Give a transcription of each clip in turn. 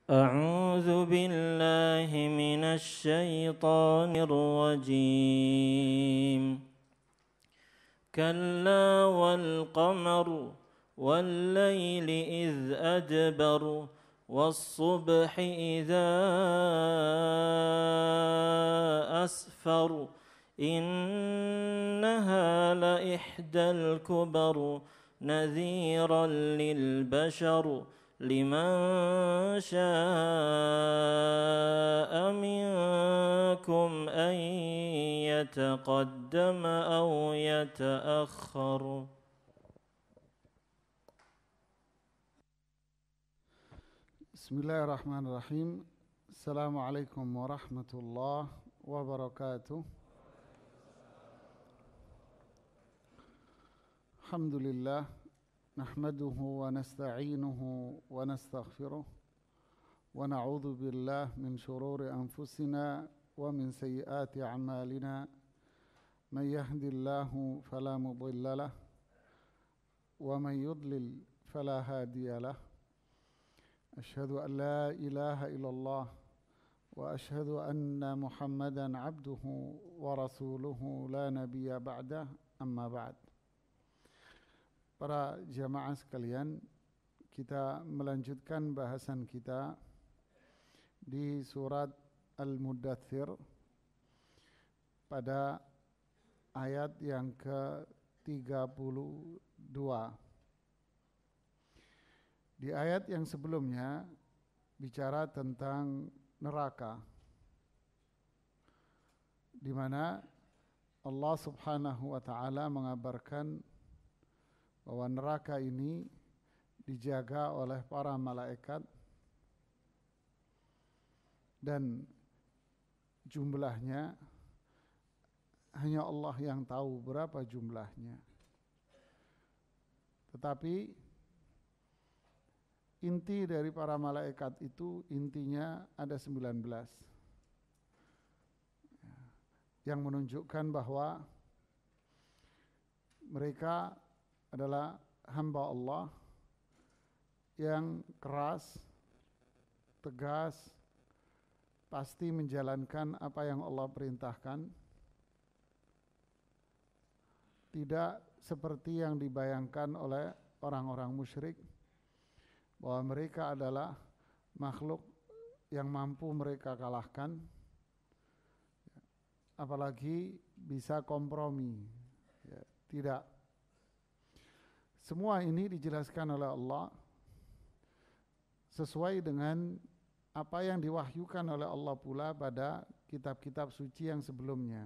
أعوذ بالله من الشيطان الرجيم. كلا والقمر والليل إذ أدبر والصبح إذا أسفر إنها لإحدى الكبر نذيرا للبشر لمن شاء منكم أن يتقدم أو يتأخر. Bismillahirrahmanirrahim. Assalamualaikum warahmatullahi wabarakatuh. Alhamdulillah, nahmaduhu wa nasta'inuhu wa nastaghfiruh wa na'udzu billah min shururi anfusina wa min sayyiati a'malina. Man yahdihillahu fala mudilla lahu wa man yudlil fala hadiya lahu. Asyhadu an la ilaha illallah wa asyhadu anna Muhammadan abduhu wa rasuluhu la nabiyya ba'dah, amma ba'd. Para jamaah sekalian, kita melanjutkan bahasan kita di surat Al-Muddathir pada ayat yang ke-32. Di ayat yang sebelumnya bicara tentang neraka, di mana Allah Subhanahu wa taala mengabarkan bahwa neraka ini dijaga oleh para malaikat dan jumlahnya hanya Allah yang tahu berapa jumlahnya. Tetapi inti dari para malaikat itu intinya ada 19, yang menunjukkan bahwa mereka adalah hamba Allah yang keras, tegas, pasti menjalankan apa yang Allah perintahkan, tidak seperti yang dibayangkan oleh orang-orang musyrik bahwa mereka adalah makhluk yang mampu mereka kalahkan, apalagi bisa kompromi. Tidak. Semua ini dijelaskan oleh Allah sesuai dengan apa yang diwahyukan oleh Allah pula pada kitab-kitab suci yang sebelumnya,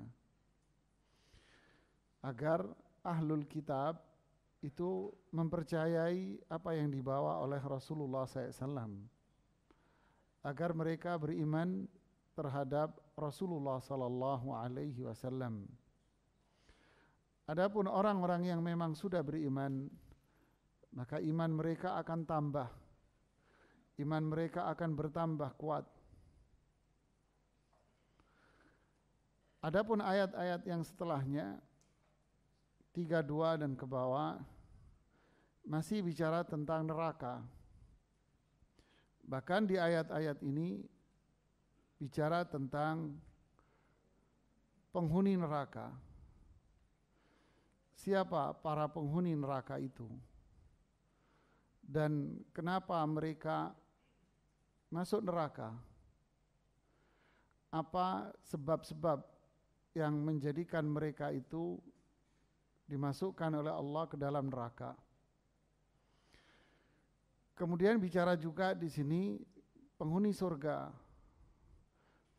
agar ahlul kitab itu mempercayai apa yang dibawa oleh Rasulullah SAW, agar mereka beriman terhadap Rasulullah SAW. Adapun orang-orang yang memang sudah beriman, maka iman mereka akan tambah, iman mereka akan bertambah kuat. Adapun ayat-ayat yang setelahnya 32 dan ke bawah masih bicara tentang neraka. Bahkan di ayat-ayat ini bicara tentang penghuni neraka. Siapa para penghuni neraka itu? Dan kenapa mereka masuk neraka? Apa sebab-sebab yang menjadikan mereka itu dimasukkan oleh Allah ke dalam neraka? Kemudian bicara juga di sini penghuni surga.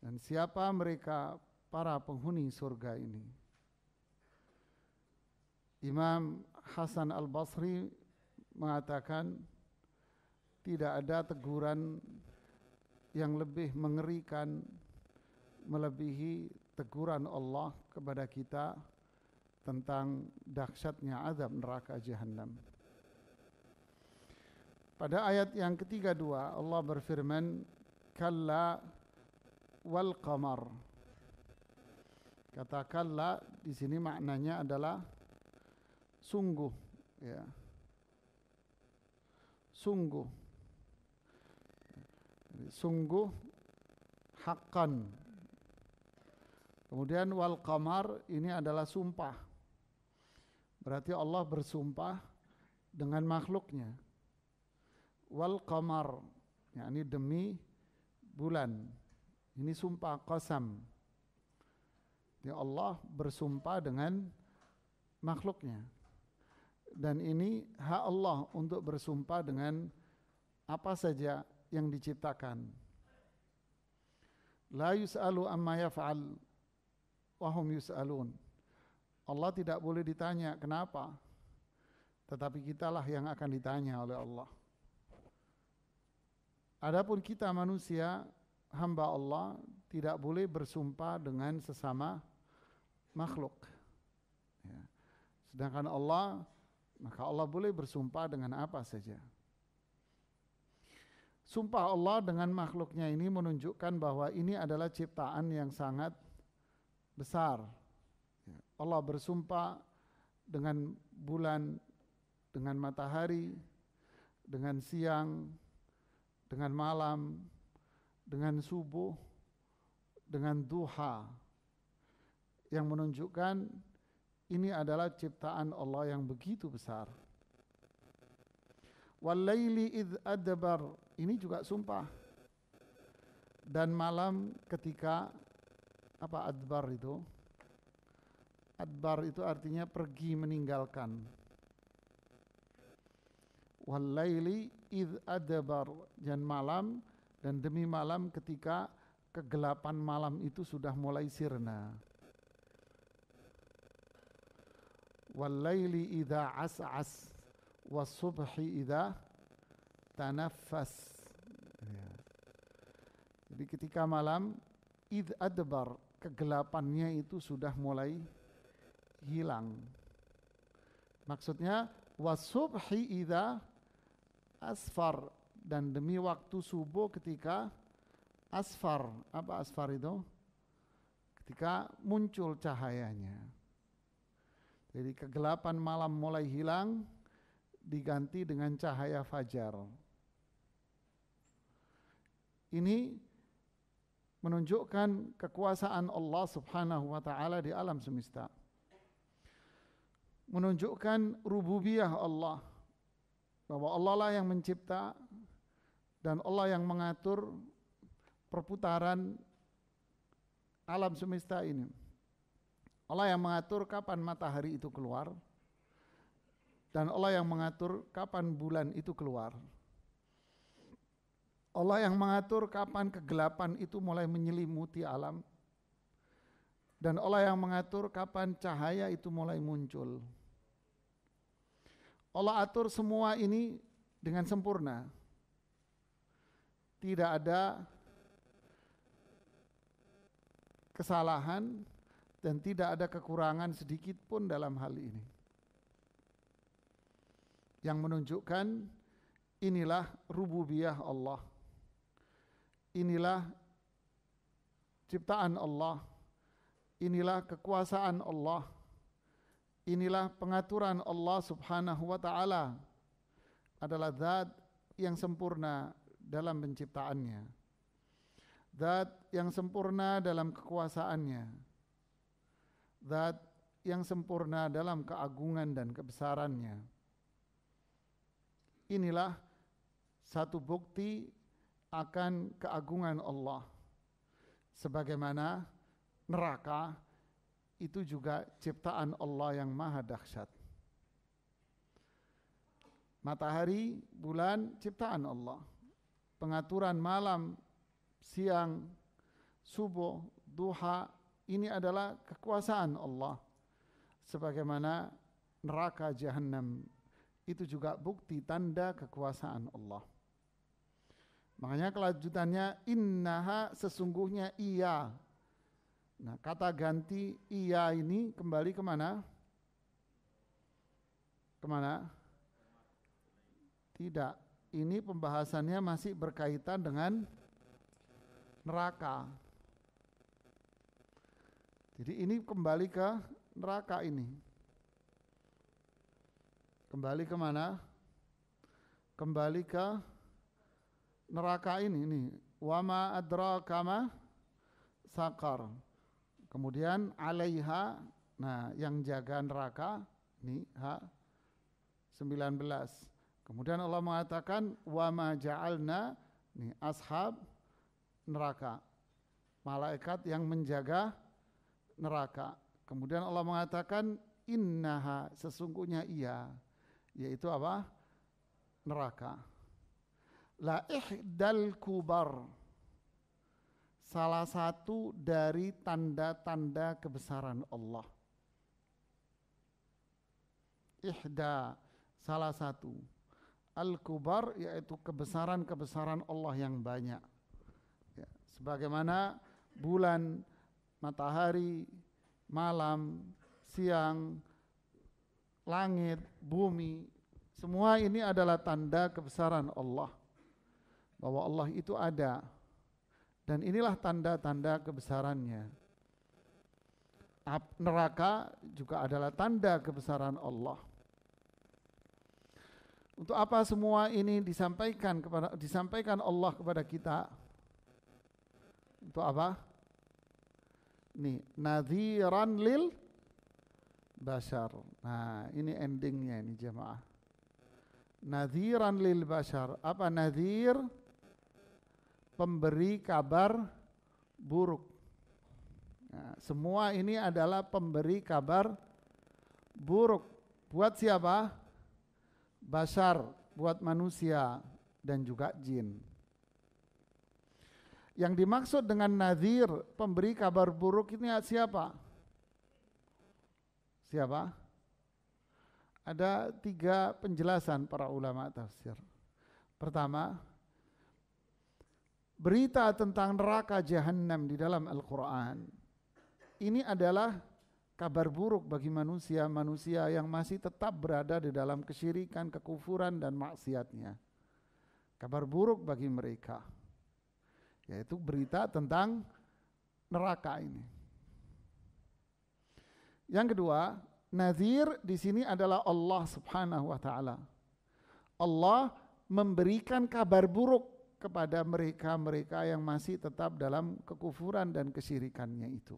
Dan siapa mereka para penghuni surga ini? Imam Hasan Al-Basri mengatakan tidak ada teguran yang lebih mengerikan melebihi teguran Allah kepada kita tentang dahsyatnya azab neraka Jahannam. Pada ayat yang ke-32 Allah berfirman, kalla wal qamar. Kata kalla di sini maknanya adalah sungguh, ya. Sungguh. sungguh, haqqan. Kemudian wal qamar ini adalah sumpah. Berarti Allah bersumpah dengan makhluknya. Wal qamar, yakni demi bulan. Ini sumpah qasam. Ya Allah bersumpah dengan makhluknya. Dan ini hak Allah untuk bersumpah dengan apa saja yang diciptakan. La yus'alu amma yaf'al wa hum yus'alun. Allah tidak boleh ditanya kenapa, tetapi kitalah yang akan ditanya oleh Allah. Adapun kita manusia, hamba Allah, tidak boleh bersumpah dengan sesama makhluk. Ya. Sedangkan Allah, maka Allah boleh bersumpah dengan apa saja. Sumpah Allah dengan makhluknya ini menunjukkan bahwa ini adalah ciptaan yang sangat besar. Allah bersumpah dengan bulan, dengan matahari, dengan siang, dengan malam, dengan subuh, dengan duha, yang menunjukkan ini adalah ciptaan Allah yang begitu besar. Wal-laili idh adbar, ini juga sumpah. Dan malam ketika apa adbar itu? Adbar itu artinya pergi, meninggalkan. Wal-laili idh adbar, dan malam, dan demi malam ketika kegelapan malam itu sudah mulai sirna. Wal-laili idza as'as was-subhi idza tanaffas. Ya. Jadi ketika malam idz adbar, kegelapannya itu sudah mulai hilang. Maksudnya was-subhi idza asfar, dan demi waktu subuh ketika asfar. Apa asfar itu? Ketika muncul cahayanya. Jadi kegelapan malam mulai hilang, diganti dengan cahaya fajar. Ini menunjukkan kekuasaan Allah Subhanahu wa taala di alam semesta. Menunjukkan rububiyah Allah, bahwa Allah lah yang mencipta dan Allah yang mengatur perputaran alam semesta ini. Allah yang mengatur kapan matahari itu keluar, dan Allah yang mengatur kapan bulan itu keluar. Allah yang mengatur kapan kegelapan itu mulai menyelimuti alam, dan Allah yang mengatur kapan cahaya itu mulai muncul. Allah atur semua ini dengan sempurna. Tidak ada kesalahan dan tidak ada kekurangan sedikit pun dalam hal ini. Yang menunjukkan inilah rububiyah Allah. Inilah ciptaan Allah. Inilah kekuasaan Allah. Inilah pengaturan Allah Subhanahu wa taala. Adalah zat yang sempurna dalam penciptaannya. Zat yang sempurna dalam kekuasaannya. Zat yang sempurna dalam keagungan dan kebesarannya. Inilah satu bukti akan keagungan Allah. Sebagaimana neraka itu juga ciptaan Allah yang maha dahsyat. Matahari, bulan, ciptaan Allah. Pengaturan malam, siang, subuh, duha, ini adalah kekuasaan Allah. Sebagaimana neraka jahanam itu juga bukti tanda kekuasaan Allah. Makanya kelanjutannya innaha, sesungguhnya ia. Nah, kata ganti ia ini kembali kemana? Kemana? Tidak. Ini pembahasannya masih berkaitan dengan neraka. Jadi ini kembali ke neraka ini. Kembali kemana? Kembali ke neraka ini nih, wama adraka ma sakar. Kemudian alaiha, nah yang jaga neraka nih H19. Kemudian Allah mengatakan wama ja'alna nih ashab neraka, malaikat yang menjaga neraka. Kemudian Allah mengatakan innaha, sesungguhnya ia, yaitu apa? Neraka. La ihdal kubar, salah satu dari tanda-tanda kebesaran Allah. Ihda, salah satu. Al-kubar, yaitu kebesaran-kebesaran Allah yang banyak. Ya, sebagaimana bulan, matahari, malam, siang, langit, bumi, semua ini adalah tanda kebesaran Allah. Bahwa Allah itu ada. Dan inilah tanda-tanda kebesarannya. Neraka juga adalah tanda kebesaran Allah. Untuk apa semua ini disampaikan Allah kepada kita? Untuk apa? Nih, nadhiran lil bashar. Nah, ini endingnya ini jemaah. Nadhiran lil bashar. Apa nadhir? Pemberi kabar buruk. Nah, semua ini adalah pemberi kabar buruk. Buat siapa? Bashar, buat manusia dan juga jin. Yang dimaksud dengan nadhir, pemberi kabar buruk ini siapa? Siapa? Ada 3 penjelasan para ulama tafsir. Pertama, berita tentang neraka Jahannam di dalam Al-Quran ini adalah kabar buruk bagi manusia yang masih tetap berada di dalam kesyirikan, kekufuran dan maksiatnya. Kabar buruk bagi mereka, yaitu berita tentang neraka ini. Yang kedua, nadhir di sini adalah Allah Subhanahu wa taala. Allah memberikan kabar buruk kepada mereka yang masih tetap dalam kekufuran dan kesyirikannya itu.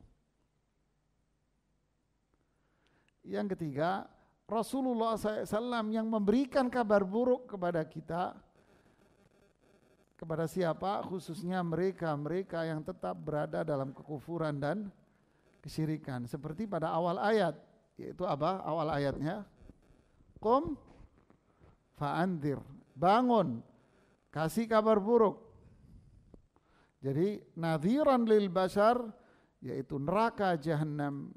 Yang ketiga, Rasulullah SAW yang memberikan kabar buruk kepada kita. Kepada siapa? Khususnya mereka yang tetap berada dalam kekufuran dan kesyirikan. Seperti pada awal ayat, yaitu apa? Awal ayatnya, Qum fa'andir, bangun, kasih kabar buruk. Jadi nadhiran lil bashar, yaitu neraka Jahannam,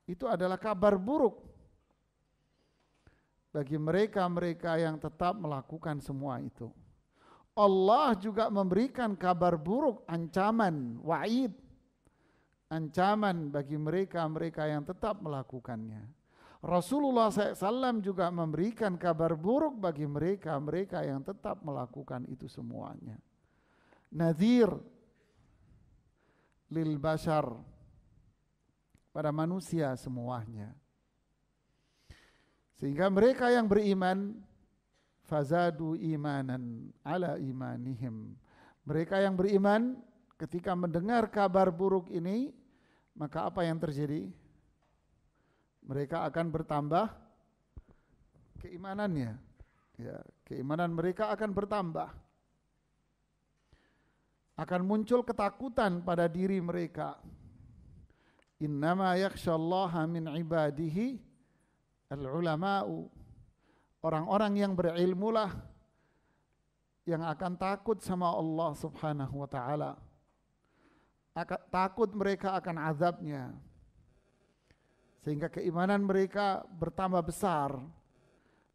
itu adalah kabar buruk bagi mereka yang tetap melakukan semua itu. Allah juga memberikan kabar buruk, ancaman, wa'id, ancaman bagi mereka yang tetap melakukannya. Rasulullah SAW juga memberikan kabar buruk bagi mereka yang tetap melakukan itu semuanya. Nadhir lil bashar, pada manusia semuanya. Sehingga mereka yang beriman, fazadu imanan ala imanihim. Mereka yang beriman ketika mendengar kabar buruk ini, maka apa yang terjadi? Mereka akan bertambah keimanannya. Ya, keimanan mereka akan bertambah. Akan muncul ketakutan pada diri mereka. Innama yakhshallaha min ibadihi al-ulama'u. Orang-orang yang berilmulah yang akan takut sama Allah Subhanahu wa taala. Takut mereka akan azabnya. Sehingga keimanan mereka bertambah besar.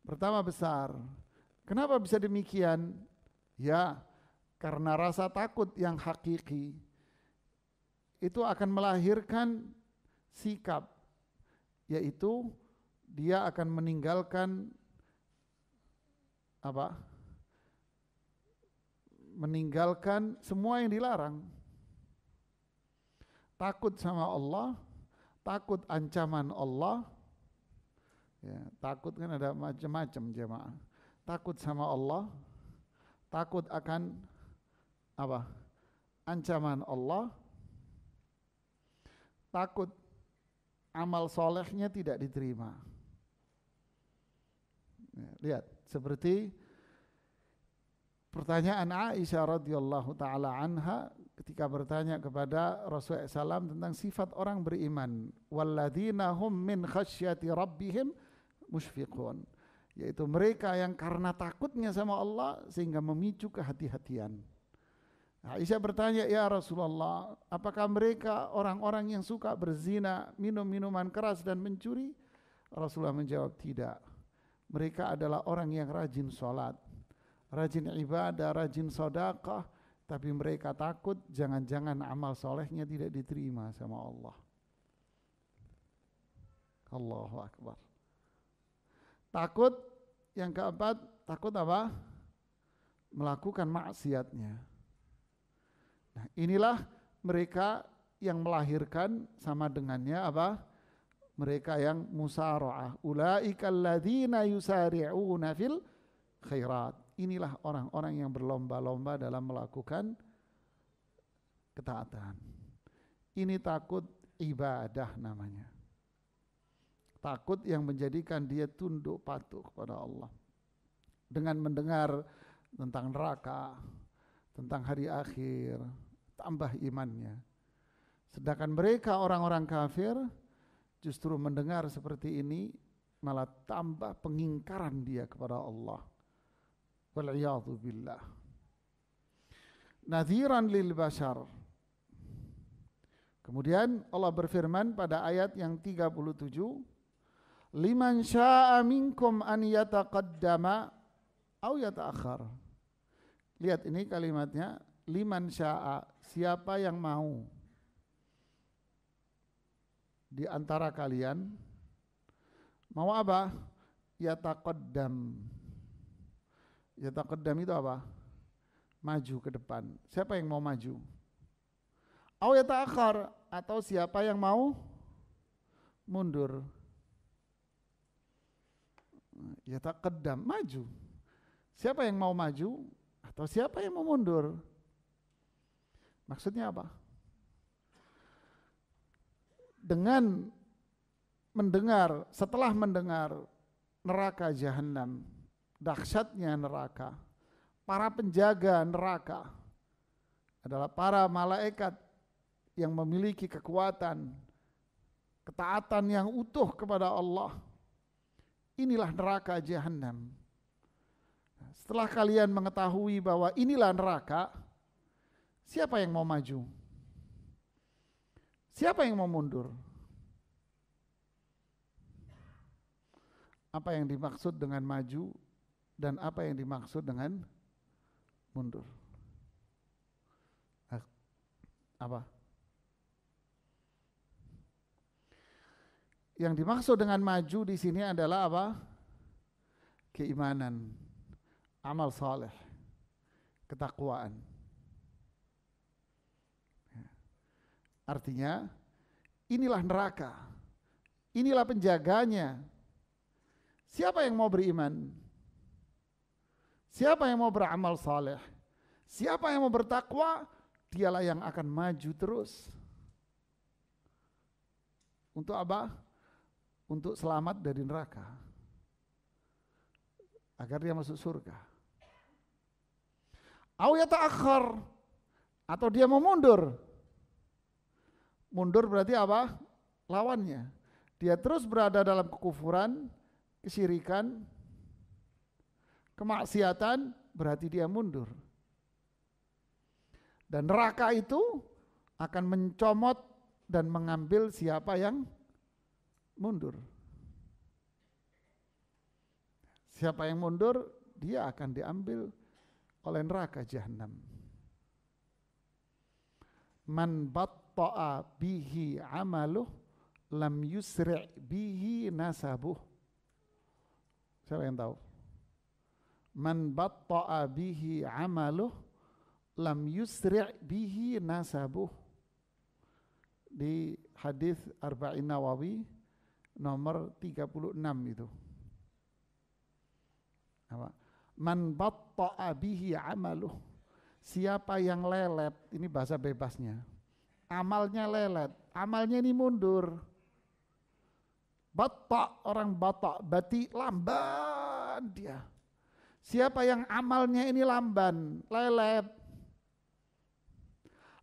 Bertambah besar. Kenapa bisa demikian? Ya, karena rasa takut yang hakiki itu akan melahirkan sikap, yaitu dia akan meninggalkan apa? Meninggalkan semua yang dilarang. Takut sama Allah, takut ancaman Allah. Ya, takut kan ada macam-macam jemaah. Takut sama Allah, takut akan apa? Ancaman Allah, takut amal solehnya tidak diterima. Lihat, seperti pertanyaan Aisyah radhiyallahu taala anha ketika bertanya kepada Rasulullah SAW tentang sifat orang beriman, walladzina hum min khasyati rabbihim musyfiqun, yaitu mereka yang karena takutnya sama Allah sehingga memicu kehati-hatian. Aisyah bertanya, ya Rasulullah, apakah mereka orang-orang yang suka berzina, minum minuman keras dan mencuri? Rasulullah menjawab, tidak. Mereka adalah orang yang rajin sholat, rajin ibadah, rajin sedekah, tapi mereka takut jangan-jangan amal solehnya tidak diterima sama Allah. Allahu Akbar. Takut, yang keempat, takut apa? Melakukan maksiatnya. Nah, inilah mereka yang melahirkan sama dengannya apa? Mereka yang musara'ah. Ulaika alladzina yusari'una fil khairat. Inilah orang-orang yang berlomba-lomba dalam melakukan ketaatan. Ini takut ibadah namanya. Takut yang menjadikan dia tunduk patuh kepada Allah. Dengan mendengar tentang neraka, tentang hari akhir, tambah imannya. Sedangkan mereka orang-orang kafir justru mendengar seperti ini malah tambah pengingkaran dia kepada Allah. Wal'iyadhu billah. Nadhiran lil bashar. Kemudian Allah berfirman pada ayat yang 37, liman syaa minkum an yataqaddama aw yata'akhkhar. Lihat ini kalimatnya, liman syaa, siapa yang mau di antara kalian, mau apa? Yataqaddam. Yataqaddam itu apa? Maju ke depan. Siapa yang mau maju? Aw yata'akhkhar, atau siapa yang mau mundur? Yataqaddam, maju. Siapa yang mau maju atau siapa yang mau mundur? Maksudnya apa? Dengan mendengar, setelah mendengar neraka jahanam, dahsyatnya neraka, para penjaga neraka adalah para malaikat yang memiliki kekuatan, ketaatan yang utuh kepada Allah. Inilah neraka jahanam. Setelah kalian mengetahui bahwa inilah neraka, siapa yang mau maju? Siapa yang mau mundur? Apa yang dimaksud dengan maju dan apa yang dimaksud dengan mundur? Apa? Yang dimaksud dengan maju di sini adalah apa? Keimanan, amal saleh, ketakwaan. Artinya, inilah neraka, inilah penjaganya. Siapa yang mau beriman? Siapa yang mau beramal saleh? Siapa yang mau bertakwa? Dialah yang akan maju terus. Untuk apa? Untuk selamat dari neraka, agar dia masuk surga. Aw yata'akhkhar, atau dia mau mundur. Mundur berarti apa? Lawannya. Dia terus berada dalam kekufuran, kesyirikan, kemaksiatan, berarti dia mundur. Dan neraka itu akan mencomot dan mengambil siapa yang mundur. Siapa yang mundur, dia akan diambil oleh neraka jahanam. Man batta'a bihi amaluh lam yusri' bihi nasabuh. Siapa yang tahu? Man batta'a bihi amaluh lam yusri' bihi nasabuh. Di hadis Arba'in Nawawi nomor 36 itu. Apa? Man batta'a bihi amaluh. siapa yang lelet, ini bahasa bebasnya, amalnya lelet, amalnya ini mundur. Batak, orang Batak, bati lamban dia. Siapa yang amalnya ini lamban, lelet,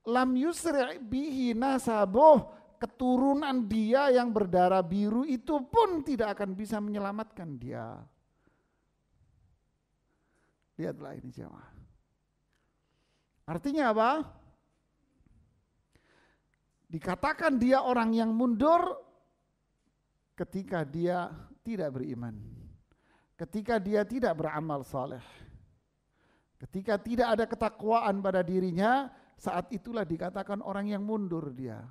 lam yusri' bihi nasabuh, keturunan dia yang berdarah biru itu pun tidak akan bisa menyelamatkan dia. Lihatlah ini jemaah. Artinya apa? Dikatakan dia orang yang mundur ketika dia tidak beriman, ketika dia tidak beramal saleh, ketika tidak ada ketakwaan pada dirinya, saat itulah dikatakan orang yang mundur dia.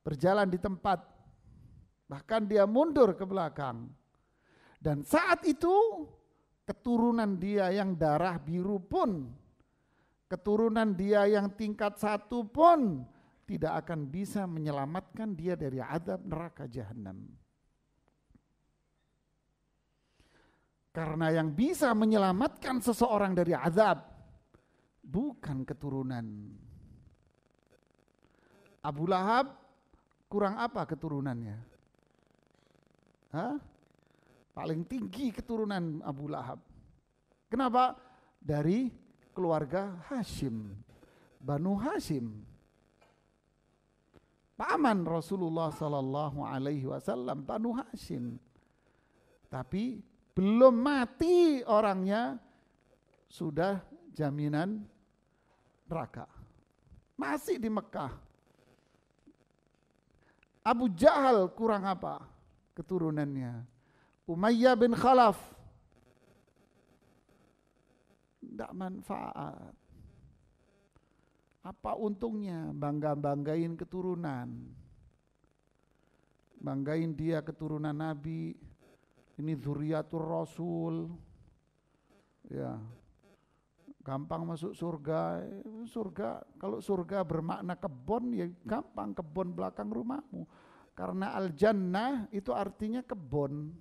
Berjalan di tempat, bahkan dia mundur ke belakang. Dan saat itu keturunan dia yang darah biru pun, keturunan dia yang tingkat 1 pun tidak akan bisa menyelamatkan dia dari azab neraka jahanam. Karena yang bisa menyelamatkan seseorang dari azab bukan keturunan. Abu Lahab kurang apa keturunannya? Hah? Paling tinggi keturunan Abu Lahab. Kenapa? Dari keluarga Hashim, Banu Hashim. Paman Rasulullah sallallahu alaihi wasallam Banu Hashim. Tapi belum mati orangnya sudah jaminan neraka. Masih di Mekah. Abu Jahal kurang apa keturunannya? Umayyah bin Khalaf. Tidak manfaat. Apa untungnya bangga-banggain keturunan? Banggain dia keturunan Nabi, ini dzurriyyatur Rasul. Ya. Gampang masuk surga. Surga, kalau surga bermakna kebun ya gampang, kebun belakang rumahmu. Karena al-jannah itu artinya kebun.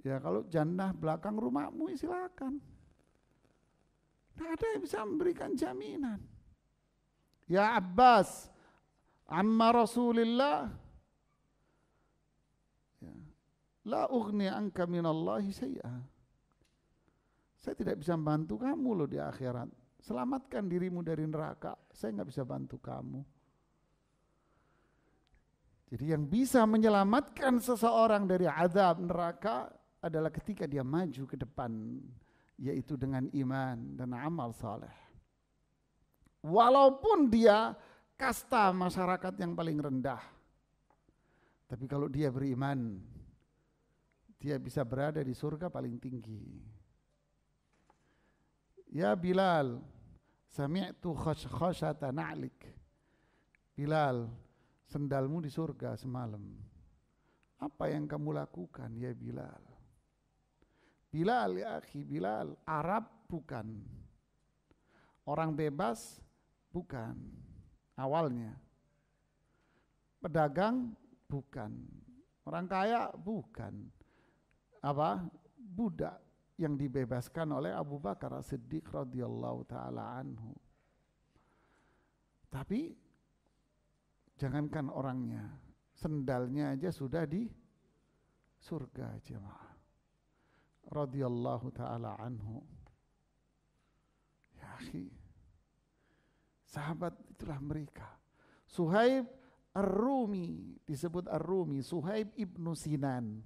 Ya kalau jannah belakang rumahmu ya silakan. Tidak ada yang bisa memberikan jaminan. Ya Abbas, amma Rasulillah, ya, la ughni anka minallahi syai'a. Saya tidak bisa membantu kamu loh di akhirat. Selamatkan dirimu dari neraka. Saya nggak bisa bantu kamu. Jadi yang bisa menyelamatkan seseorang dari azab neraka adalah ketika dia maju ke depan, yaitu dengan iman dan amal saleh. Walaupun dia kasta masyarakat yang paling rendah, tapi kalau dia beriman, dia bisa berada di surga paling tinggi. Ya Bilal, sami'tu khashata na'lik. Bilal, sendalmu di surga semalam. Apa yang kamu lakukan ya Bilal? Bilal ya akhi, Bilal, Arab bukan. Orang bebas bukan. Awalnya. Pedagang bukan. Orang kaya bukan. Apa? Budak yang dibebaskan oleh Abu Bakar As-Siddiq radhiyallahu taala anhu. Tapi jangankan orangnya, sendalnya aja sudah di surga jemaah. Radhiyallahu taala anhu. Ya akhi, sahabat itulah mereka. Suhaib Ar-Rumi, disebut Ar-Rumi, Suhaib ibnu Sinan.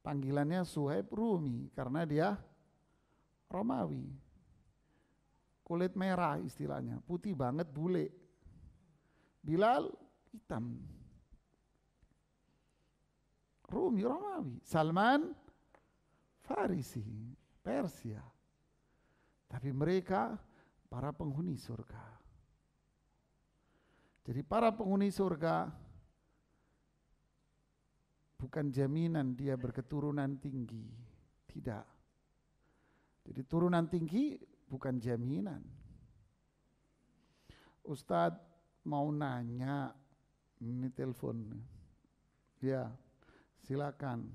Panggilannya Suhaib Rumi karena dia Romawi. Kulit merah istilahnya, putih banget, bule. Bilal hitam. Rumi Romawi, Salman Farisi, Persia. Tapi mereka para penghuni surga. Jadi para penghuni surga bukan jaminan dia berketurunan tinggi. Tidak. Jadi turunan tinggi bukan jaminan. Ustadz mau nanya, ini telepon. Ya, silakan.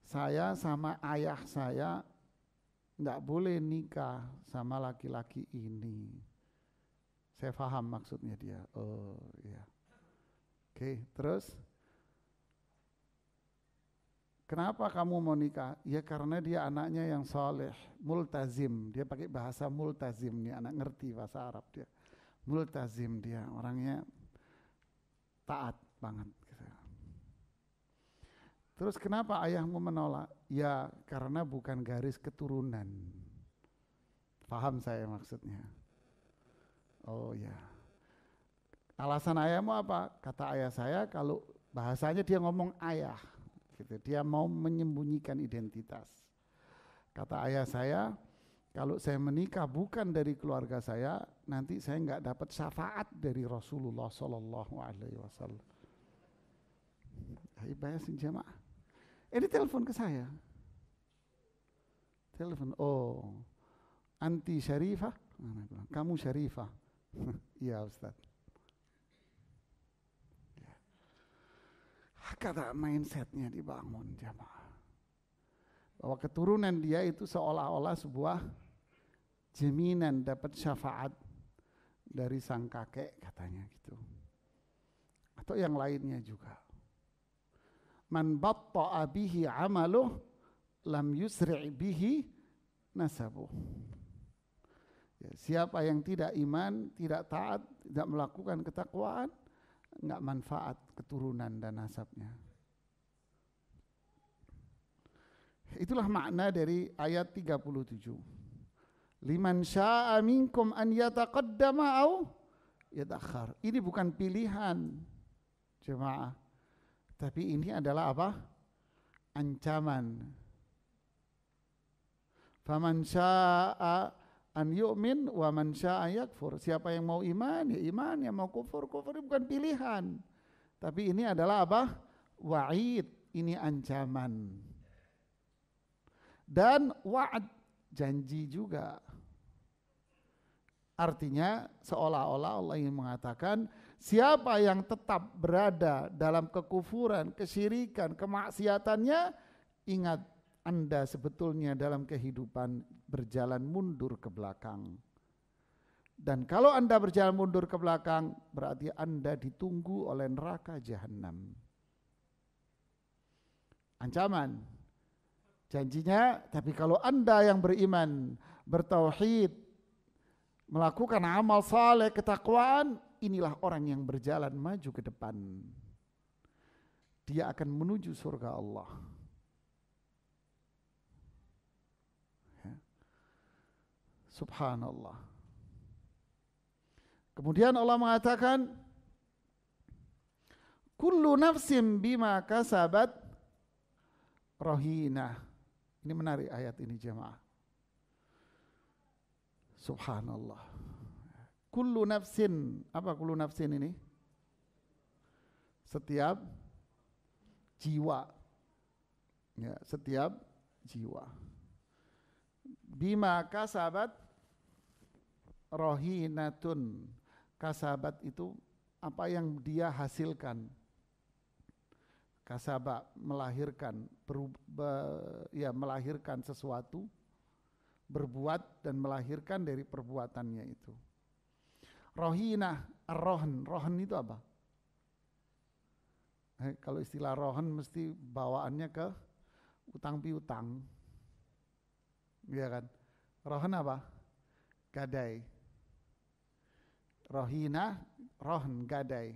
Saya sama ayah saya enggak boleh nikah sama laki-laki ini. Saya paham maksudnya dia. Oh iya. Oke, terus kenapa kamu mau nikah? Ya karena dia anaknya yang soleh, multazim. Dia pakai bahasa multazim nih, anak ngerti bahasa Arab dia. Multazim dia, orangnya taat banget. Gitu. Terus kenapa ayahmu menolak? Ya karena bukan garis keturunan. Paham saya maksudnya. Oh ya. Alasan ayahmu apa? Kata ayah saya kalau bahasanya dia ngomong ayah. Gitu. Dia mau menyembunyikan identitas. Kata ayah saya, kalau saya menikah bukan dari keluarga saya, nanti saya nggak dapat syafaat dari Rasulullah Sallallahu Alaihi Wasallam. Bayar jamaah. Ini telepon ke saya. Telepon. Oh, anti Syarifah? Kamu Syarifah? Iya Ustaz. Kata mindsetnya dibangun jamaah. Bahwa keturunan dia itu seolah-olah sebuah jaminan dapat syafaat dari sang kakek katanya gitu. Atau yang lainnya juga. Man batta'a bihi amaluh lam yusri' bihi nasabuh. Ya, siapa yang tidak iman, tidak taat, tidak melakukan ketakwaan, enggak manfaat keturunan dan nasabnya. Itulah makna dari ayat 37. Liman syaa'a minkum an yataqaddama au yatakhar. Ini bukan pilihan jemaah. Tapi ini adalah apa? Ancaman. Faman syaa'a an yu'min wa man syaa'a yakfur. Siapa yang mau iman, ya iman, yang mau kufur, kufur. Ini bukan pilihan. Tapi ini adalah apa? Wa'id, ini ancaman. Dan wa'ad, janji juga. Artinya seolah-olah Allah ingin mengatakan siapa yang tetap berada dalam kekufuran, kesyirikan, kemaksiatannya, ingat Anda sebetulnya dalam kehidupan berjalan mundur ke belakang. Dan kalau Anda berjalan mundur ke belakang, berarti Anda ditunggu oleh neraka jahanam. Ancaman. Janjinya, tapi kalau Anda yang beriman, bertauhid, melakukan amal saleh, ketakwaan, inilah orang yang berjalan maju ke depan. Dia akan menuju surga Allah. Subhanallah. Kemudian Allah mengatakan, kullu nafsim bima kasabat rahinah. Ini menarik ayat ini jemaah. Subhanallah. Kullu nafsin, apa kullu nafsin ini? Setiap jiwa. Ya, setiap jiwa. Bima kasabat rohinatun. Kasabat itu apa yang dia hasilkan. Kasabah melahirkan, melahirkan sesuatu, berbuat dan melahirkan dari perbuatannya itu. Rohinah, rohan itu apa? Kalau istilah rohan mesti bawaannya ke utang piutang, ya kan? Rohan apa? Gadai. Rohinah, rohan, gadai.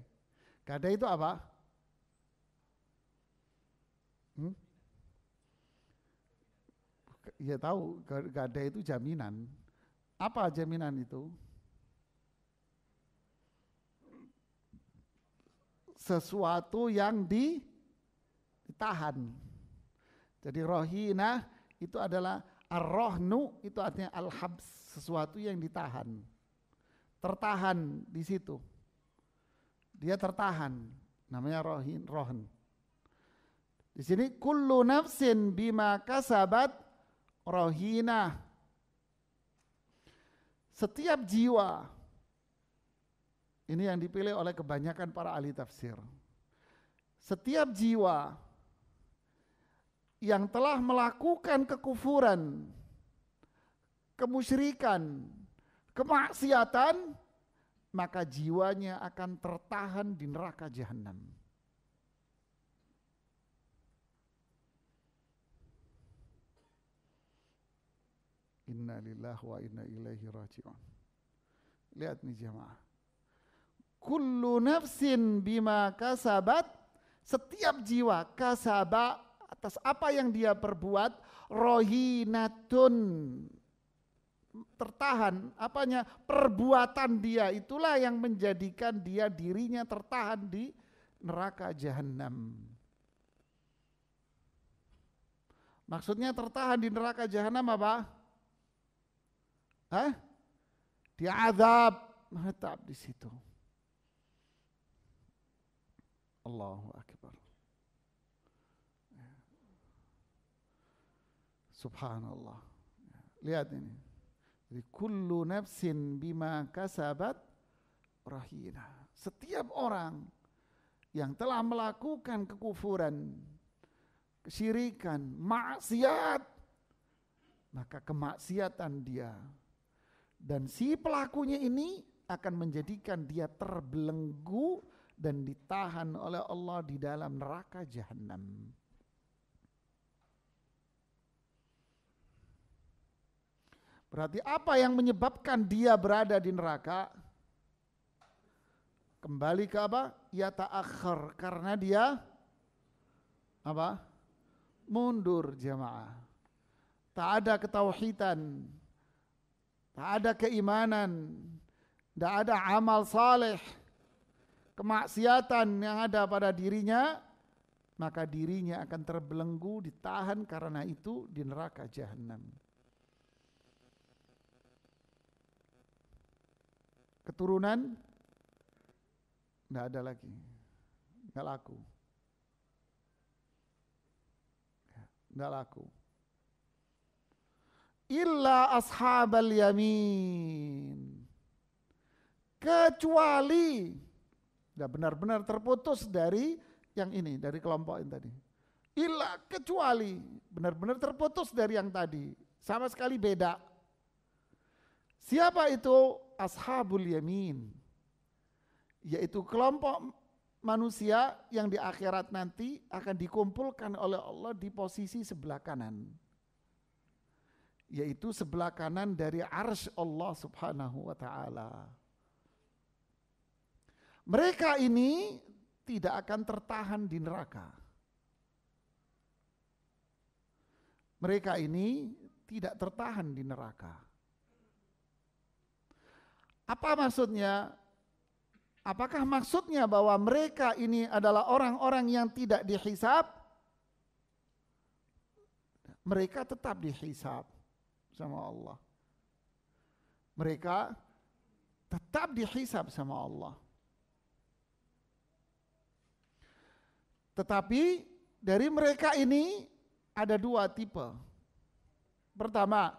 Gadai itu apa? Ya tahu, gadai itu jaminan. Apa jaminan itu? Sesuatu yang ditahan. Jadi rohinah itu adalah ar-rohnu, itu artinya al-habs, sesuatu yang ditahan. Tertahan di situ. Dia tertahan, namanya rohan. Di sini kullu nafsin bima kasabat rohinah. Setiap jiwa, ini yang dipilih oleh kebanyakan para ahli tafsir. Setiap jiwa yang telah melakukan kekufuran kemusyrikan, kemaksiatan, maka jiwanya akan tertahan di neraka jahanam. Inna lillahi wa inna ilaihi raji'un. Lihat nih jemaah. Kullu nafsin bima kasabat, setiap jiwa kasaba atas apa yang dia perbuat, rohinatun, tertahan, apanya? Perbuatan dia itulah yang menjadikan dia dirinya tertahan di neraka jahanam. Maksudnya tertahan di neraka jahanam apa? Diazab, menetap di situ. Allahu Akbar. Subhanallah. Lihat ini. Jadi kullu nafsin bima kasabat rahina. Setiap orang yang telah melakukan kekufuran, kesyirikan, maksiat, maka kemaksiatan dia dan si pelakunya ini akan menjadikan dia terbelenggu dan ditahan oleh Allah di dalam neraka jahanam. Berarti apa yang menyebabkan dia berada di neraka? Kembali ke apa? Ya ta'akhir, karena dia apa? Mundur jamaah. Tak ada ketauhidan, tak ada keimanan, tak ada amal saleh, kemaksiatan yang ada pada dirinya, maka dirinya akan terbelenggu, ditahan karena itu di neraka jahanam. Keturunan tidak ada lagi, nggak laku, nggak laku. Illa ashabal yamin, kecuali sudah benar-benar terputus dari yang ini, dari kelompok yang tadi. Illa, kecuali benar-benar terputus dari yang tadi, sama sekali beda. Siapa itu? Ashabul yamin, yaitu kelompok manusia yang di akhirat nanti akan dikumpulkan oleh Allah di posisi sebelah kanan, yaitu sebelah kanan dari arsy Allah subhanahu wa ta'ala. Mereka ini tidak akan tertahan di neraka. Mereka ini tidak tertahan di neraka. Apa maksudnya? Apakah maksudnya bahwa mereka ini adalah orang-orang yang tidak dihisab? Mereka tetap dihisab sama Allah. Mereka tetap dihisab sama Allah. Tetapi dari mereka ini ada dua tipe. Pertama,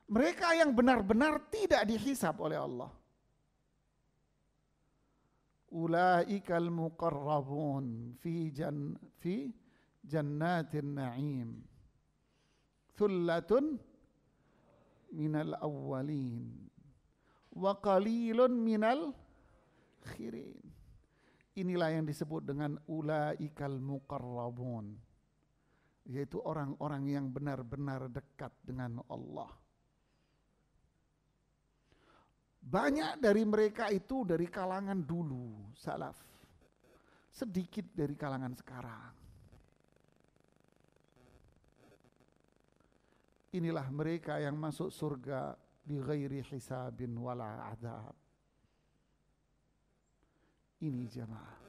mereka yang benar-benar tidak dihisab oleh Allah. Ulaikal muqarrabun fi jannatin na'im. Thullatun minal awwalin wa qalilun minal akhirin. Inilah yang disebut dengan ulaikal muqarrabun, yaitu orang-orang yang benar-benar dekat dengan Allah. Banyak dari mereka itu dari kalangan dulu, salaf. Sedikit dari kalangan sekarang. Inilah mereka yang masuk surga bi ghairi hisabin wala adab. Ini jemaah.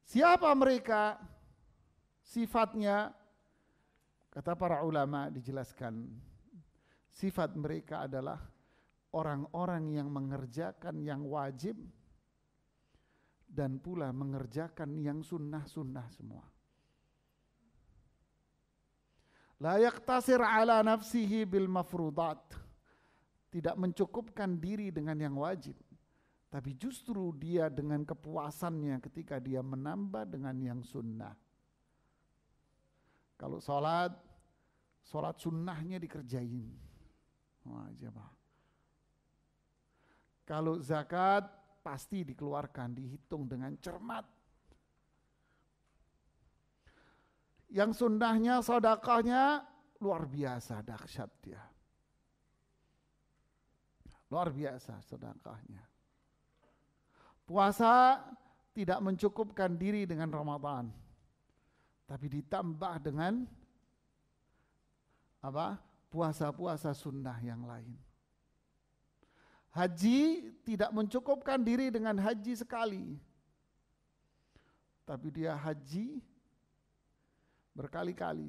Siapa mereka? Sifatnya, kata para ulama dijelaskan. Sifat mereka adalah orang-orang yang mengerjakan yang wajib dan pula mengerjakan yang sunnah-sunnah semua. La yaqtasir ala nafsihi bil mafrudat. Tidak mencukupkan diri dengan yang wajib, tapi justru dia dengan kepuasannya ketika dia menambah dengan yang sunnah. Kalau sholat, sholat sunnahnya dikerjain. Wah, jemaah. Kalau zakat pasti dikeluarkan, dihitung dengan cermat. Yang sunnahnya, sedekahnya luar biasa dahsyat dia. Luar biasa sedekahnya. Puasa tidak mencukupkan diri dengan Ramadan, tapi ditambah dengan apa? Puasa-puasa sunnah yang lain. Haji tidak mencukupkan diri dengan haji sekali, tapi dia haji berkali-kali.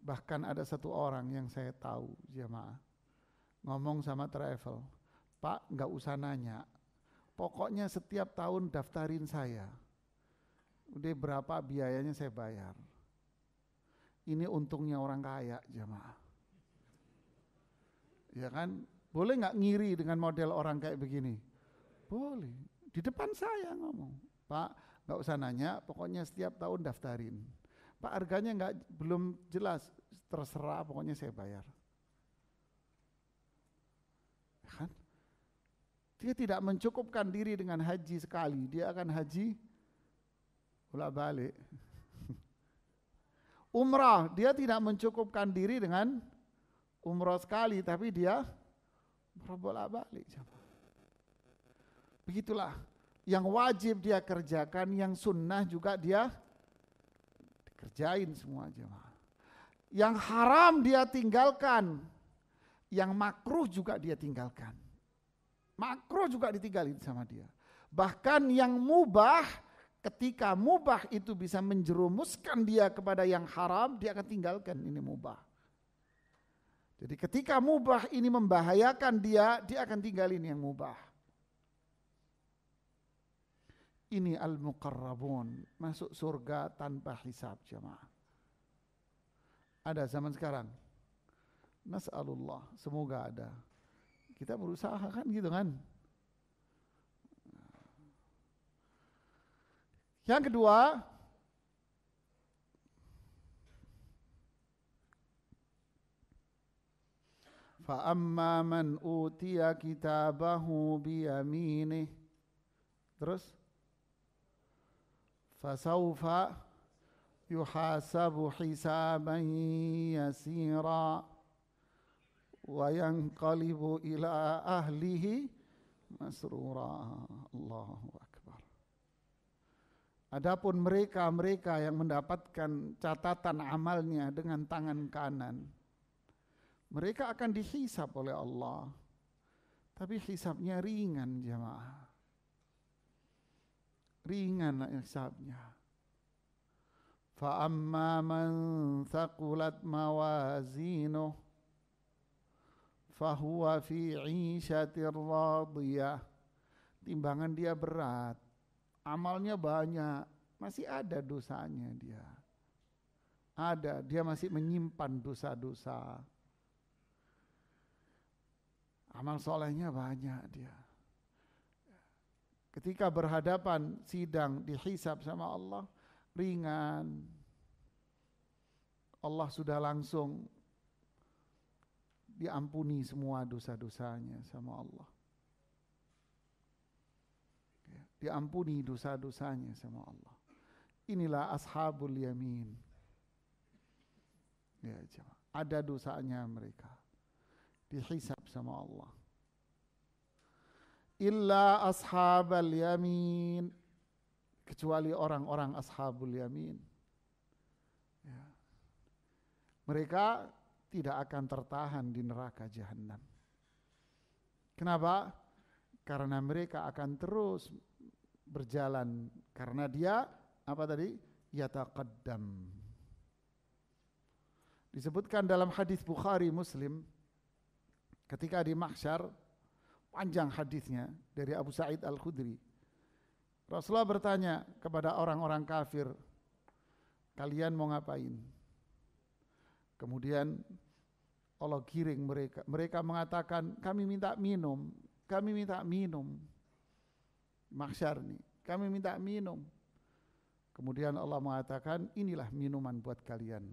Bahkan ada satu orang yang saya tahu, jemaah, ngomong sama travel, Pak, nggak usah nanya, pokoknya setiap tahun daftarin saya, udah berapa biayanya saya bayar. Ini untungnya orang kaya, jemaah. Ya kan, boleh nggak ngiri dengan model orang kayak begini? Boleh. Di depan saya ngomong, Pak, nggak usah nanya, pokoknya setiap tahun daftarin. Pak, harganya belum jelas, terserah, pokoknya saya bayar. Ya kan? Dia tidak mencukupkan diri dengan haji sekali, dia akan haji bolak-balik. Umrah, dia tidak mencukupkan diri dengan umrah sekali, tapi dia umrah bolak-balik. Begitulah, yang wajib dia kerjakan, yang sunnah juga dia kerjain semua jemaah. Yang haram dia tinggalkan, yang makruh juga dia tinggalkan. Makruh juga ditinggalin sama dia. Bahkan yang mubah, ketika mubah itu bisa menjerumuskan dia kepada yang haram, dia akan tinggalkan ini mubah. Jadi ketika mubah ini membahayakan dia akan tinggalin yang mubah. Ini al-muqarrabun, masuk surga tanpa hisab jemaah. Ada zaman sekarang. Nas'alullah, semoga ada. Kita berusaha kan gitu kan. Yang kedua, fa amma man utiya kitabahu biyaminih. Terus fasawfa yuhasabu hisaban yasira wa yanqalibu ila ahlihi masrura. Allahu akbar. Adapun mereka yang mendapatkan catatan amalnya dengan tangan kanan, mereka akan dihisab oleh Allah, tapi hisabnya ringan jemaah, ringan hisabnya. Fa amma man thaqulat mawazinuh fahuwa fi 'ishatir radiyah. Timbangan dia berat, amalnya banyak, masih ada dosanya dia. Ada, dia masih menyimpan dosa-dosa. Amal solehnya banyak dia. Ketika berhadapan sidang dihisab sama Allah, ringan. Allah sudah langsung diampuni semua dosa-dosanya sama Allah. Diampuni dosa-dosanya sama Allah. Inilah ashabul yamin. Ya, ada dosanya mereka, dihisab sama Allah. Illa ashabal yamin, kecuali orang-orang ashabul yamin. Ya. Mereka tidak akan tertahan di neraka jahanam. Kenapa? Karena mereka akan terus berjalan, karena dia apa tadi? Yataqaddam. Disebutkan dalam hadis Bukhari Muslim, ketika di mahsyar, panjang hadisnya dari Abu Sa'id Al-Khudri. Rasulullah bertanya kepada orang-orang kafir, kalian mau ngapain? Kemudian Allah giring mereka. Mereka mengatakan, kami minta minum, kami minta minum. Mahsyar nih, kami minta minum. Kemudian Allah mengatakan, inilah minuman buat kalian.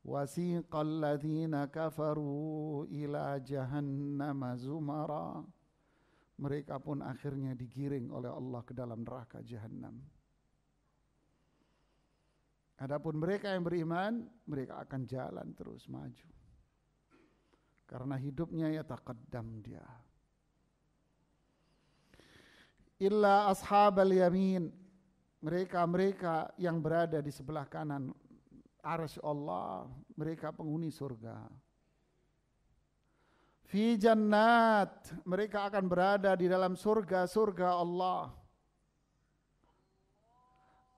wasiqal ladzina kafaru ila jahannam zumara. Mereka pun akhirnya digiring oleh Allah ke dalam neraka jahanam. Adapun mereka yang beriman, mereka akan jalan terus maju. Karena hidupnya yataqaddam dia. Illa ashabal yamin, mereka yang berada di sebelah kanan arsy Allah, mereka penghuni surga. Fi jannat, mereka akan berada di dalam surga Allah.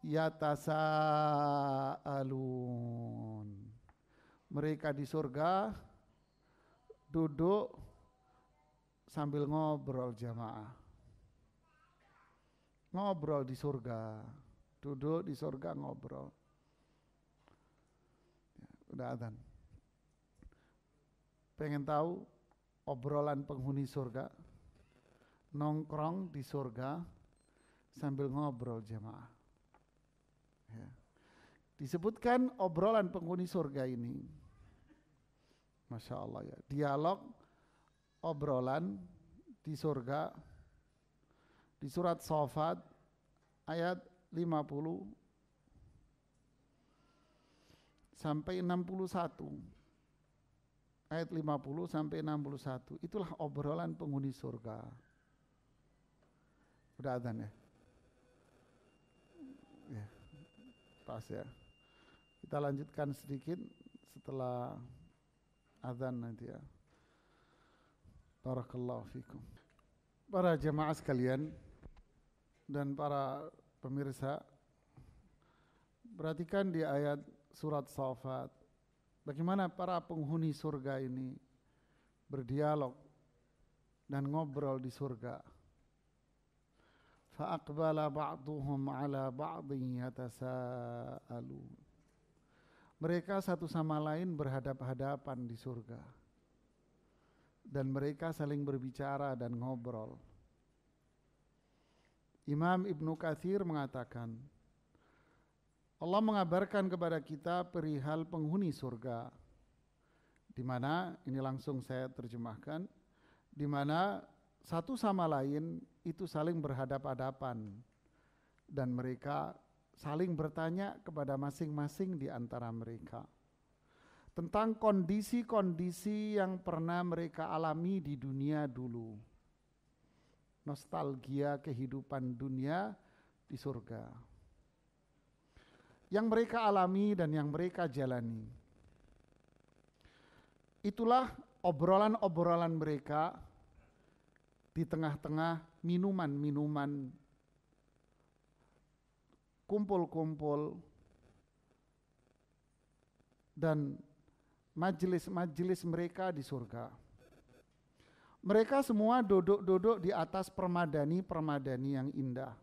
Yatasaalun, mereka di surga duduk sambil ngobrol jamaah. Ngobrol di surga, duduk di surga ngobrol. Udah adzan. Pengen tahu obrolan penghuni surga? Nongkrong di surga sambil ngobrol jamaah. Ya. Disebutkan obrolan penghuni surga ini, Masya Allah ya, dialog obrolan di surga di surat Shafat ayat 50 sampai 61. Ayat 50 sampai 61. Itulah obrolan penghuni surga. Udah adzan ya? Ya, pas ya. Kita lanjutkan sedikit setelah adzan nanti ya. Barakallahu fikum. Para jemaah sekalian dan para pemirsa, perhatikan di ayat surat Shafat bagaimana para penghuni surga ini berdialog dan ngobrol di surga. Fa'aqbala ba'duhum ala ba'din yatasaalun. Mereka satu sama lain berhadap-hadapan di surga. Dan mereka saling berbicara dan ngobrol. Imam Ibnu Katsir mengatakan, Allah mengabarkan kepada kita perihal penghuni surga, di mana ini langsung saya terjemahkan, di mana satu sama lain itu saling berhadap-hadapan dan mereka saling bertanya kepada masing-masing di antara mereka tentang kondisi-kondisi yang pernah mereka alami di dunia dulu. Nostalgia kehidupan dunia di surga yang mereka alami dan yang mereka jalani. Itulah obrolan-obrolan mereka di tengah-tengah minuman-minuman, kumpul-kumpul, dan majelis-majelis mereka di surga. Mereka semua duduk-duduk di atas permadani-permadani yang indah.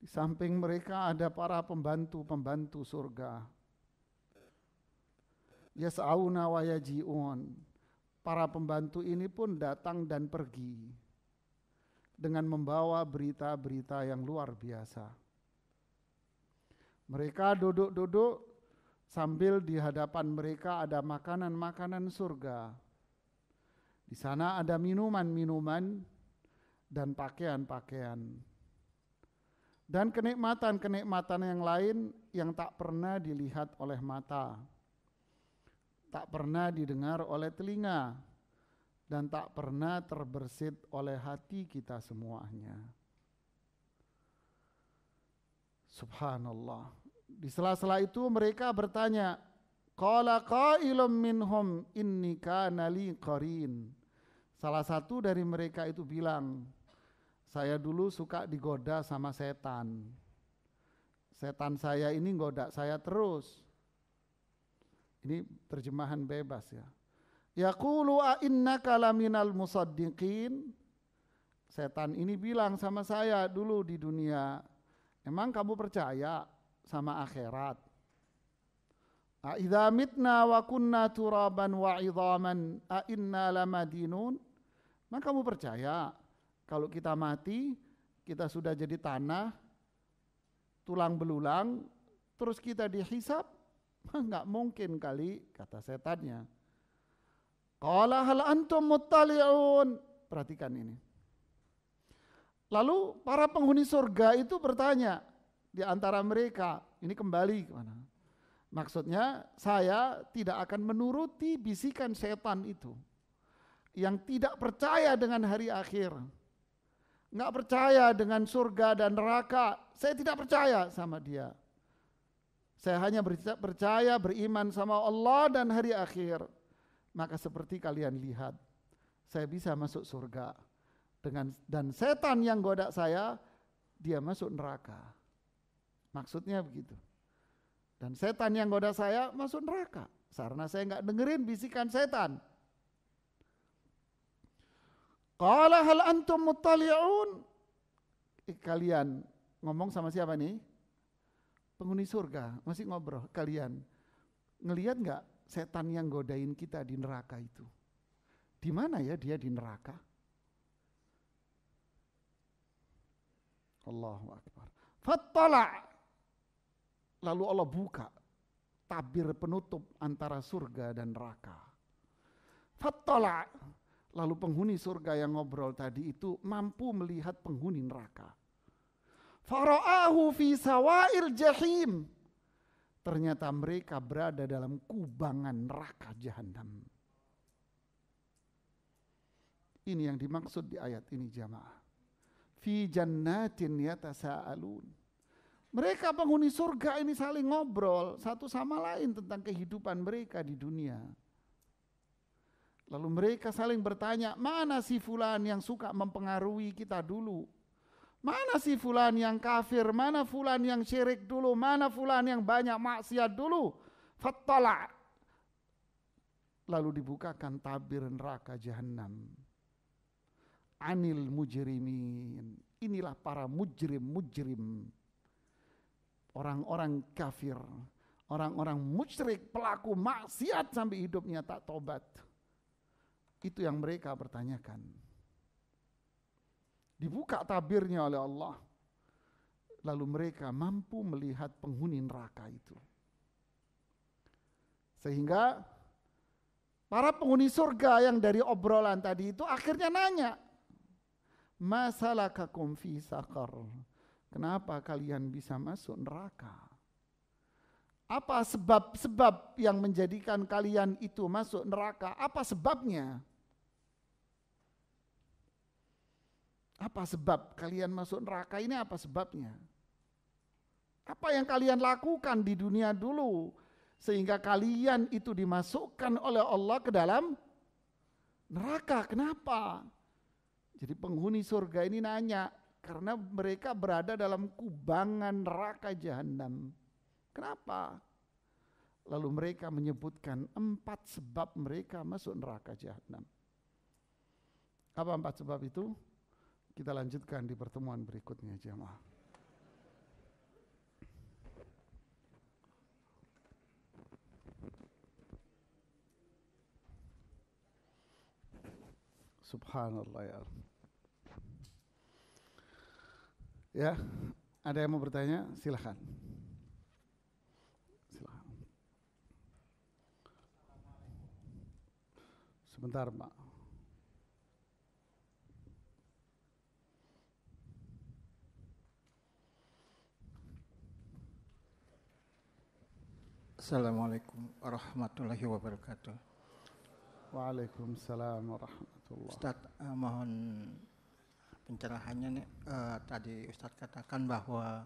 Di samping mereka ada para pembantu-pembantu surga. Yas'auna wa yaji'un. Para pembantu ini pun datang dan pergi dengan membawa berita-berita yang luar biasa. Mereka duduk-duduk sambil di hadapan mereka ada makanan-makanan surga. Di sana ada minuman-minuman dan pakaian-pakaian. Dan kenikmatan-kenikmatan yang lain yang tak pernah dilihat oleh mata, tak pernah didengar oleh telinga, dan tak pernah terbersit oleh hati kita semuanya. Subhanallah. Di sela-sela itu mereka bertanya, qala qailum minhum inni kana li qarin. Salah satu dari mereka itu bilang, saya dulu suka digoda sama setan. Setan saya ini goda saya terus. Ini terjemahan bebas ya. Yaqulu a innaka laminal musaddiqin. Setan ini bilang sama saya dulu di dunia, emang kamu percaya sama akhirat? A idza mitna wa kunna turaban wa idhaman a inna lamadinun? Emang kamu percaya kalau kita mati, kita sudah jadi tanah, tulang belulang, terus kita dihisab, Enggak mungkin kali, kata setannya. Qala hal antum muttali'un. Perhatikan ini. Lalu para penghuni surga itu bertanya di antara mereka, ini kembali kemana? Maksudnya saya tidak akan menuruti bisikan setan itu yang tidak percaya dengan hari akhir, nggak percaya dengan surga dan neraka. Saya tidak percaya sama dia. Saya hanya percaya beriman sama Allah dan hari akhir. Maka seperti kalian lihat, saya bisa masuk surga. Dan setan yang goda saya, dia masuk neraka. Maksudnya begitu. Dan setan yang goda saya masuk neraka. Karena saya enggak dengerin bisikan setan. Qala hal antum muttali'un. Kalian ngomong sama siapa nih? Penghuni surga, masih ngobrol. Kalian ngelihat enggak setan yang godain kita di neraka itu? Di mana ya dia di neraka? Allahu Akbar. Fattala. Lalu Allah buka tabir penutup antara surga dan neraka. Fattala. Lalu penghuni surga yang ngobrol tadi itu mampu melihat penghuni neraka. Fara'ahu fi sawa'il jahim. Ternyata mereka berada dalam kubangan neraka jahanam. Ini yang dimaksud di ayat ini jamaah. Fi jannatin yatasa'alun. Mereka penghuni surga ini saling ngobrol satu sama lain tentang kehidupan mereka di dunia. Lalu mereka saling bertanya, mana si fulan yang suka mempengaruhi kita dulu? Mana si fulan yang kafir? Mana fulan yang syirik dulu? Mana fulan yang banyak maksiat dulu? Fattala. Lalu dibukakan tabir neraka jahanam. Anil mujrimin. Inilah para mujrim. Orang-orang kafir, orang-orang musyrik, pelaku maksiat sampai hidupnya tak tobat. Itu yang mereka pertanyakan. Dibuka tabirnya oleh Allah. Lalu mereka mampu melihat penghuni neraka itu. Sehingga para penghuni surga yang dari obrolan tadi itu akhirnya nanya, masalakakum fi saqar. Kenapa kalian bisa masuk neraka? Apa sebab-sebab yang menjadikan kalian itu masuk neraka? Apa sebabnya? Apa sebab kalian masuk neraka ini? Apa sebabnya? Apa yang kalian lakukan di dunia dulu sehingga kalian itu dimasukkan oleh Allah ke dalam neraka? Kenapa? Jadi penghuni surga ini nanya karena mereka berada dalam kubangan neraka jahanam. Kenapa? Lalu mereka menyebutkan 4 sebab mereka masuk neraka jahanam. Apa 4 sebab itu? Kita lanjutkan di pertemuan berikutnya jemaah. Subhanallah ya. Ya, ada yang mau bertanya? Silakan. Sebentar, Pak. Assalamualaikum warahmatullahi wabarakatuh. Waalaikumsalam warahmatullahi. Ustaz, mohon pencerahannya nih. Tadi Ustaz katakan bahwa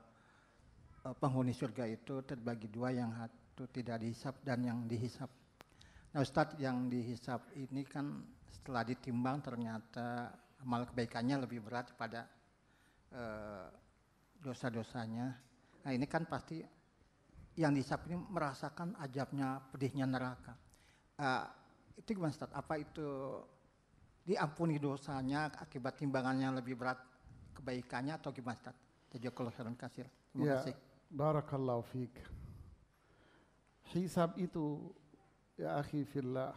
penghuni surga itu terbagi 2, yang satu tidak dihisap dan yang dihisap. Nah Ustaz, yang dihisap ini kan setelah ditimbang ternyata amal kebaikannya lebih berat pada dosa-dosanya. Nah ini kan pasti yang dihisap ini merasakan azabnya, pedihnya neraka. Itu gimana Ustaz? Apa itu diampuni dosanya akibat timbangannya lebih berat kebaikannya atau gimana Ustaz? Jazakallahu khairan katsir. Terima kasih. Barakallahu fiik. Hisab itu ya akhi fillah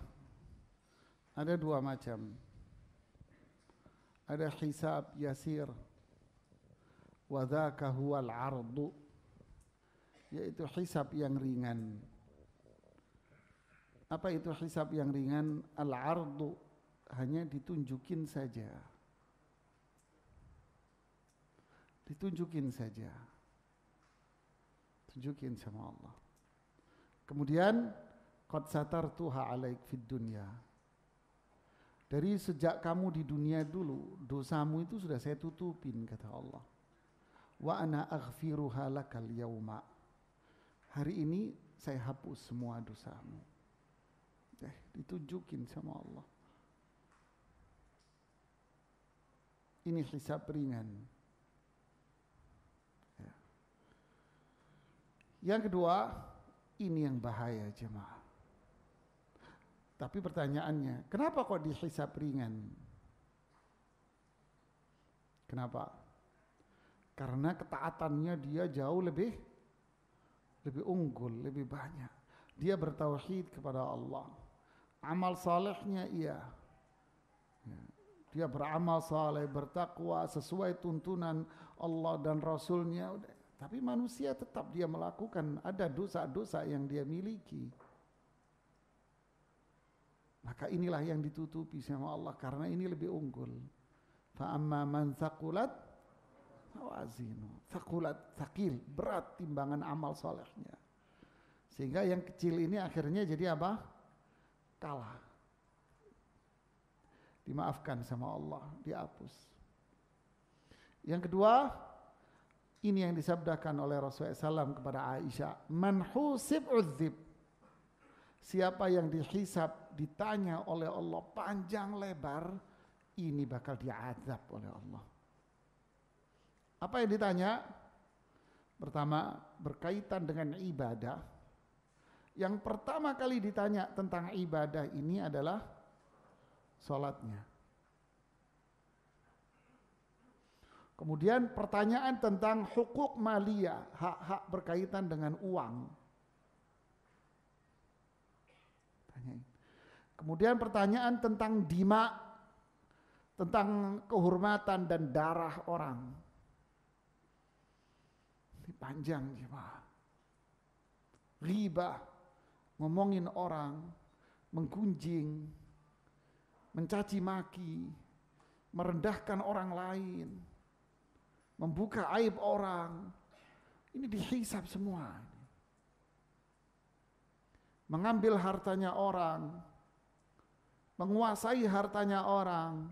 ada 2 macam. Ada hisab yasir wa dzaka huwal 'ardu, yaitu hisab yang ringan. Apa itu hisab yang ringan? Al-ardu, hanya ditunjukin saja. Ditunjukin saja. Tunjukin sama Allah. Kemudian qad satartuha alaik fid dunya. Dari sejak kamu di dunia dulu, dosamu itu sudah saya tutupin, kata Allah. Wa ana aghfiruha lakal yauma. Hari ini saya hapus semua dosamu. Ditunjukin sama Allah. Ini hisab ringan. Ya. Yang kedua, ini yang bahaya jemaah. Tapi pertanyaannya, kenapa kok dihisab ringan? Kenapa? Karena ketaatannya dia jauh lebih unggul, lebih banyak. Dia bertauhid kepada Allah. Amal salehnya iya. Dia beramal saleh, bertakwa sesuai tuntunan Allah dan Rasulnya. Tapi manusia tetap dia melakukan, ada dosa-dosa yang dia miliki. Maka inilah yang ditutupi sama Allah, karena ini lebih unggul. Fa amma man thaqulat mawazinu. Thaqulat, thaqil, berat timbangan amal solehnya. Sehingga yang kecil ini akhirnya jadi apa? Kalah. Dimaafkan sama Allah, dihapus. Yang kedua, ini yang disabdakan oleh Rasulullah SAW kepada Aisyah, man husib udzib. Siapa yang dihisab, ditanya oleh Allah panjang lebar, ini bakal diazab oleh Allah. Apa yang ditanya? Pertama, berkaitan dengan ibadah. Yang pertama kali ditanya tentang ibadah ini adalah sholatnya. Kemudian pertanyaan tentang hukuk maliyah, hak-hak berkaitan dengan uang. Kemudian pertanyaan tentang dima, tentang kehormatan dan darah orang. Ini panjang jemaah. Ghibah, ngomongin orang, menggunjing, mencaci maki, merendahkan orang lain, membuka aib orang. Ini dihisab semua. Mengambil hartanya orang, menguasai hartanya orang,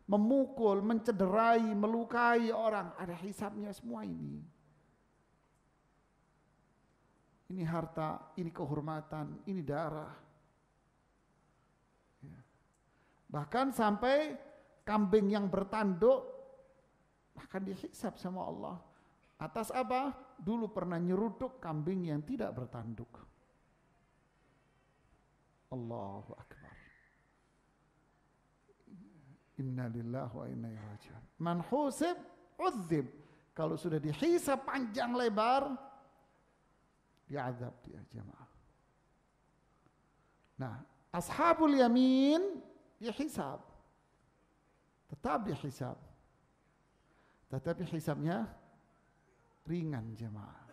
memukul, mencederai, melukai orang, ada hisabnya semua ini. Ini harta, ini kehormatan, ini darah. Bahkan sampai kambing yang bertanduk akan dihisab sama Allah. Atas apa? Dulu pernah nyeruduk kambing yang tidak bertanduk. Allahu Akbar. Inna lillahi wa inna ilaihi raji'un. Man husib udzib. Kalau sudah dihisab panjang lebar, diazab dia jemaah. Nah, ashabul yamin dihisab. Tetap dihisab. Tetapi hisabnya ringan jemaah.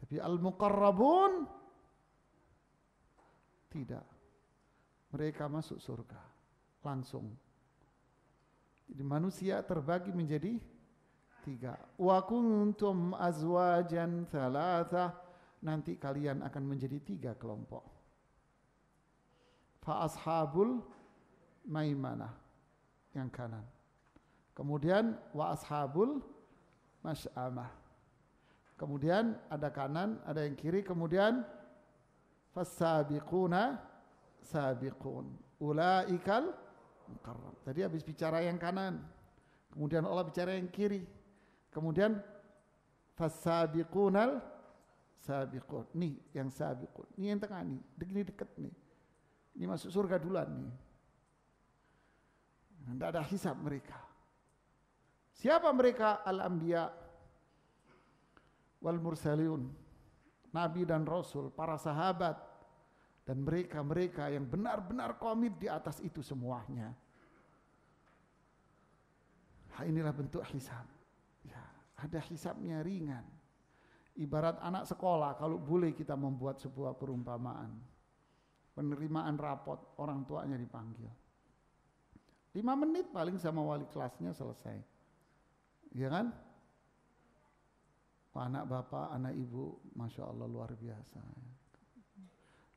Tapi al-muqarrabun tidak. Mereka masuk surga langsung. Jadi manusia terbagi menjadi 3. Wa kuntum azwajan thalatha. Nanti kalian akan menjadi 3 kelompok. Fa ashabul maimanah, yang kanan. Kemudian wa ashabul masy'amah. Kemudian ada kanan, ada yang kiri. Kemudian fasabiquna sabiqun ulaikal muqarrab. Tadi habis bicara yang kanan, kemudian Allah bicara yang kiri, kemudian fasabiqunal sabiqun. Nih yang sabiqun, nih yang tengah nih, ini dekat nih, ini masuk surga duluan nih. Tidak ada hisab mereka. Siapa mereka? Al-anbiya wal mursalun, nabi dan rasul, para sahabat, dan mereka-mereka yang benar-benar komit di atas itu semuanya. Inilah bentuk hisab. Ya, ada hisabnya ringan. Ibarat anak sekolah, kalau boleh kita membuat sebuah perumpamaan. penerimaan rapot, orang tuanya dipanggil. 5 menit paling sama wali kelasnya selesai. Iya kan? Anak bapak, anak ibu, Masya Allah luar biasa.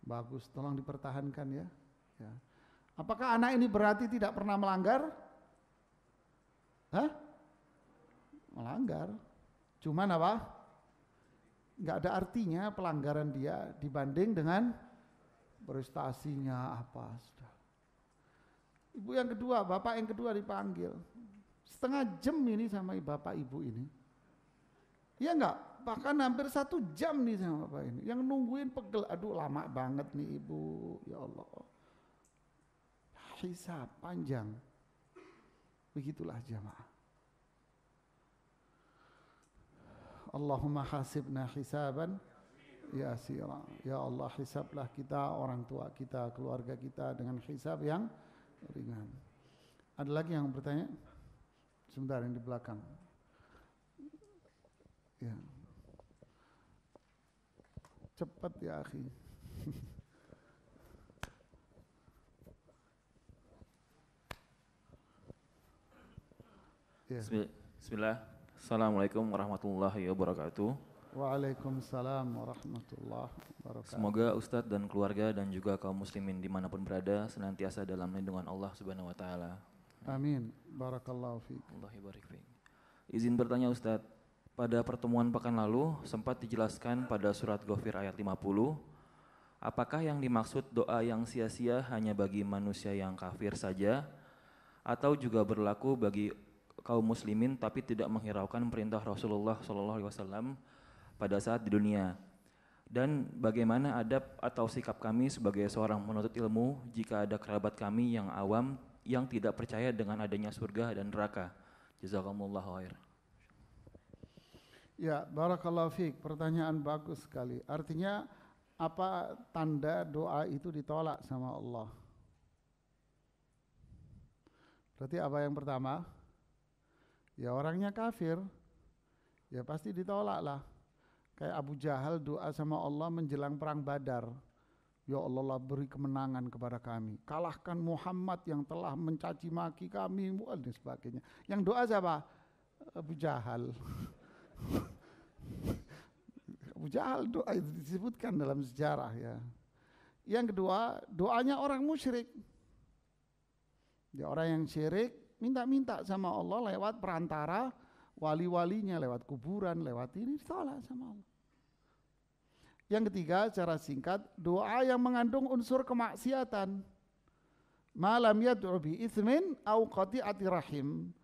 Bagus, tolong dipertahankan ya. Ya. Apakah anak ini berarti tidak pernah melanggar? Hah? Melanggar. Cuman apa? Nggak ada artinya pelanggaran dia dibanding dengan prestasinya apa sudah. Ibu yang kedua, bapak yang kedua dipanggil. Setengah jam ini sama bapak ibu ini. Ya enggak, bahkan hampir 1 jam nih sama bapak ini. Yang nungguin pegel, aduh lama banget nih ibu, ya Allah. Hisab panjang. Begitulah jamaah. Allahumma hasibna hisaban yasira. Ya Allah, hisablah kita, orang tua kita, keluarga kita dengan hisab yang ringan. Ada lagi yang bertanya? Sebentar, yang di belakang. Ya. Cepat ya akhi. Ya. Bismillah. Assalamualaikum warahmatullahi wabarakatuh. Waalaikumsalam warahmatullahi wabarakatuh. Semoga Ustadz dan keluarga dan juga kaum muslimin dimanapun berada senantiasa dalam lindungan Allah Subhanahu Wa Taala. Amin. Barakallahu fiik. Allahi barik fiik. Izin bertanya Ustadz, pada pertemuan pekan lalu sempat dijelaskan pada surat Ghafir ayat 50, apakah yang dimaksud doa yang sia-sia hanya bagi manusia yang kafir saja atau juga berlaku bagi kaum muslimin tapi tidak menghiraukan perintah Rasulullah SAW pada saat di dunia? Dan bagaimana adab atau sikap kami sebagai seorang penuntut ilmu jika ada kerabat kami yang awam yang tidak percaya dengan adanya surga dan neraka? Jazakumullahu khair. Ya, barakallahu fiik. Pertanyaan bagus sekali. Artinya apa tanda doa itu ditolak sama Allah? Berarti apa yang pertama? Ya orangnya kafir. Ya pasti ditolak lah. Kayak Abu Jahal doa sama Allah menjelang perang Badar. Ya Allah, beri kemenangan kepada kami. Kalahkan Muhammad yang telah mencaci maki kami dan sebagainya. Yang doa siapa? Abu Jahal. Abu Jahal doa itu disebutkan dalam sejarah ya. Yang kedua, doanya orang musyrik. Ya, orang yang syirik minta-minta sama Allah lewat perantara wali-walinya, lewat kuburan, lewat ini ditolak sama Allah. Yang ketiga, secara singkat, doa yang mengandung unsur kemaksiatan. Malam yad'u bi itsmin au qati'ati rahim.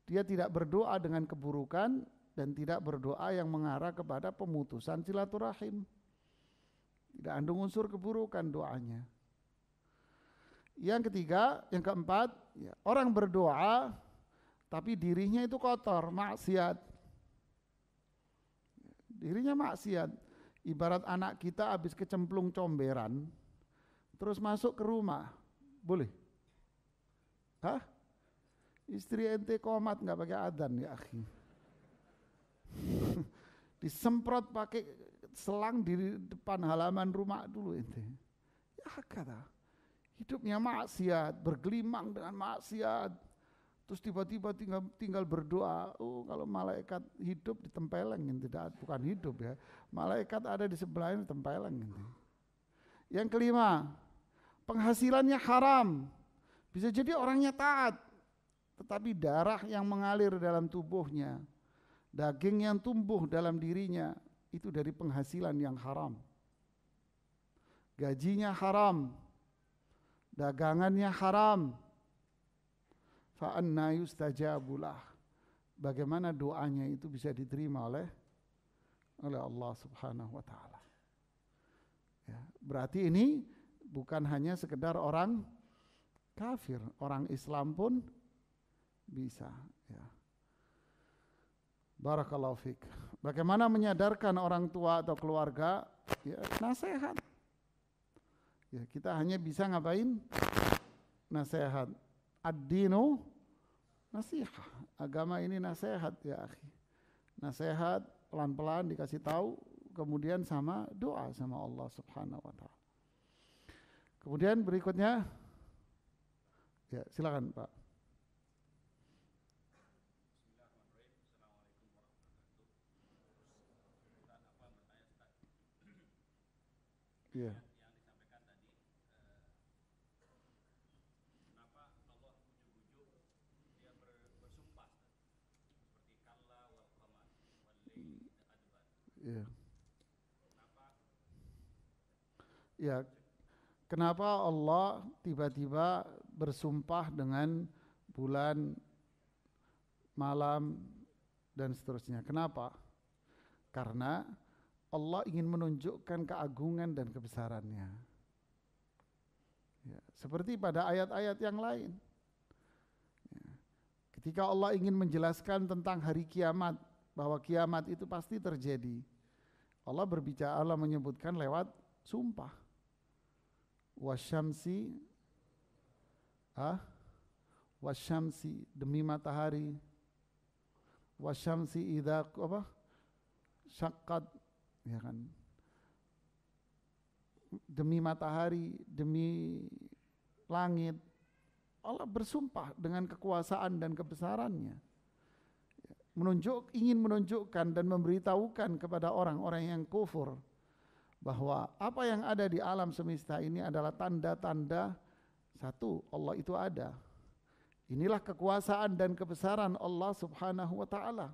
Dia tidak berdoa dengan keburukan dan tidak berdoa yang mengarah kepada pemutusan silaturahim. Tidak andung unsur keburukan doanya. Yang ketiga, yang keempat, ya, orang berdoa tapi dirinya itu kotor, maksiat. Dirinya maksiat. Ibarat anak kita habis kecemplung comberan, terus masuk ke rumah, boleh? Hah? Istri ente komat nggak pakai adzan ya akhi. Disemprot pakai selang di depan halaman rumah dulu ente. Ya kata, hidupnya maksiat, bergelimang dengan maksiat. Terus tiba-tiba tinggal berdoa. Oh, kalau malaikat hidup ditempeleng ente, bukan hidup ya. Malaikat ada di sebelahnya ditempeleng ente. Yang kelima, penghasilannya haram. Bisa jadi orangnya taat, tetapi darah yang mengalir dalam tubuhnya, daging yang tumbuh dalam dirinya, itu dari penghasilan yang haram. Gajinya haram, dagangannya haram. Fa'anna yustajabulah. Bagaimana doanya itu bisa diterima oleh Allah Subhanahu wa taala. Ya, berarti ini bukan hanya sekedar orang kafir, orang Islam pun bisa ya. Barakallahu fiik. Bagaimana menyadarkan orang tua atau keluarga? Ya, nasihat. Ya, kita hanya bisa ngapain? Nasihat. Ad-dinu nasihat. Agama ini nasihat ya akhi. Nasihat pelan-pelan dikasih tahu, kemudian sama doa sama Allah Subhanahu wa taala. Kemudian berikutnya, ya silakan Pak. Iya. Iya. Ya, kenapa Allah tiba-tiba bersumpah dengan bulan, malam, dan seterusnya? Kenapa? Karena Allah ingin menunjukkan keagungan dan kebesarannya. Ya, seperti pada ayat-ayat yang lain. Ya, ketika Allah ingin menjelaskan tentang hari kiamat, bahwa kiamat itu pasti terjadi, Allah menyebutkan lewat sumpah. Wasyamsi, wasyamsi demi matahari, wasyamsi idza syaqqat, ya kan, demi matahari, demi langit. Allah bersumpah dengan kekuasaan dan kebesarannya, ingin menunjukkan dan memberitahukan kepada orang-orang yang kufur bahwa apa yang ada di alam semesta ini adalah tanda-tanda satu, Allah itu ada. Inilah kekuasaan dan kebesaran Allah Subhanahu wa taala.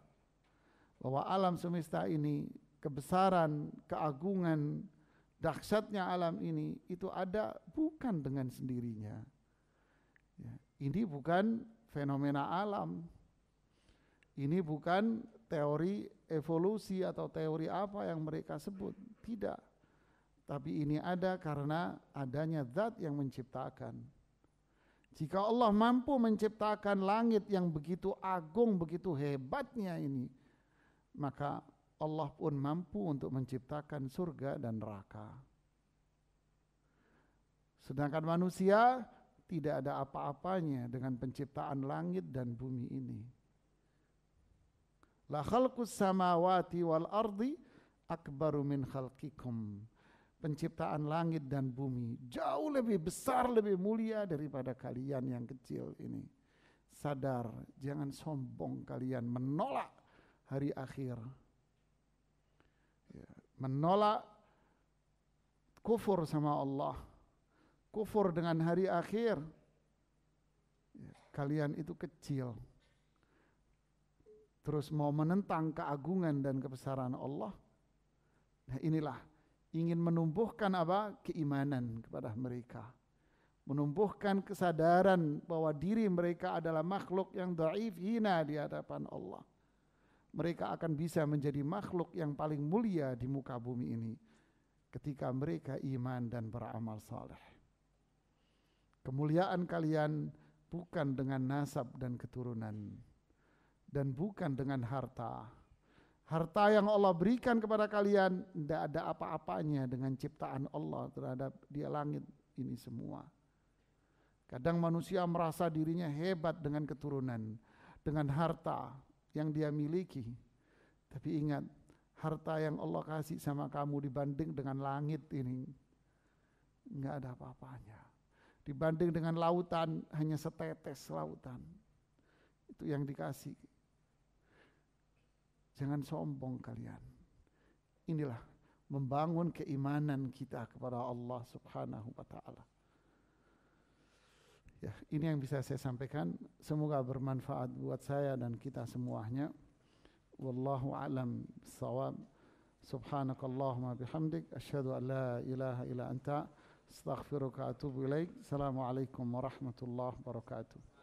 Bahwa alam semesta ini, kebesaran, keagungan, dahsyatnya alam ini itu ada bukan dengan sendirinya. Ya, ini bukan fenomena alam. Ini bukan teori evolusi atau teori apa yang mereka sebut. Tidak. Tapi ini ada karena adanya zat yang menciptakan. Jika Allah mampu menciptakan langit yang begitu agung, begitu hebatnya ini, maka Allah pun mampu untuk menciptakan surga dan neraka. Sedangkan manusia tidak ada apa-apanya dengan penciptaan langit dan bumi ini. La khalqus samawati wal ardi akbaru min khalqikum. Penciptaan langit dan bumi jauh lebih besar, lebih mulia daripada kalian yang kecil ini. Sadar, jangan sombong kalian menolak hari akhir. Ya, menolak kufur sama Allah, kufur dengan hari akhir. Ya, kalian itu kecil. Terus mau menentang keagungan dan kebesaran Allah. Nah inilah, ingin menumbuhkan apa? Keimanan kepada mereka. Menumbuhkan kesadaran bahwa diri mereka adalah makhluk yang dhaif, hina di hadapan Allah. Mereka akan bisa menjadi makhluk yang paling mulia di muka bumi ini ketika mereka iman dan beramal saleh. Kemuliaan kalian bukan dengan nasab dan keturunan, dan bukan dengan harta. Harta yang Allah berikan kepada kalian tidak ada apa-apanya dengan ciptaan Allah terhadap dia langit ini semua. Kadang manusia merasa dirinya hebat dengan keturunan, dengan harta yang dia miliki. Tapi ingat, harta yang Allah kasih sama kamu dibanding dengan langit ini enggak ada apa-apanya. Dibanding dengan lautan, hanya setetes lautan. Itu yang dikasih. Jangan sombong kalian. Inilah membangun keimanan kita kepada Allah Subhanahu wa taala. Ya, ini yang bisa saya sampaikan. Semoga bermanfaat buat saya dan kita semuanya. Wallahu a'lam bissawab. Subhanakallahumma bihamdik asyhadu an la ilaha illa anta astaghfiruka wa atubu ilaik. Assalamualaikum warahmatullahi wabarakatuh.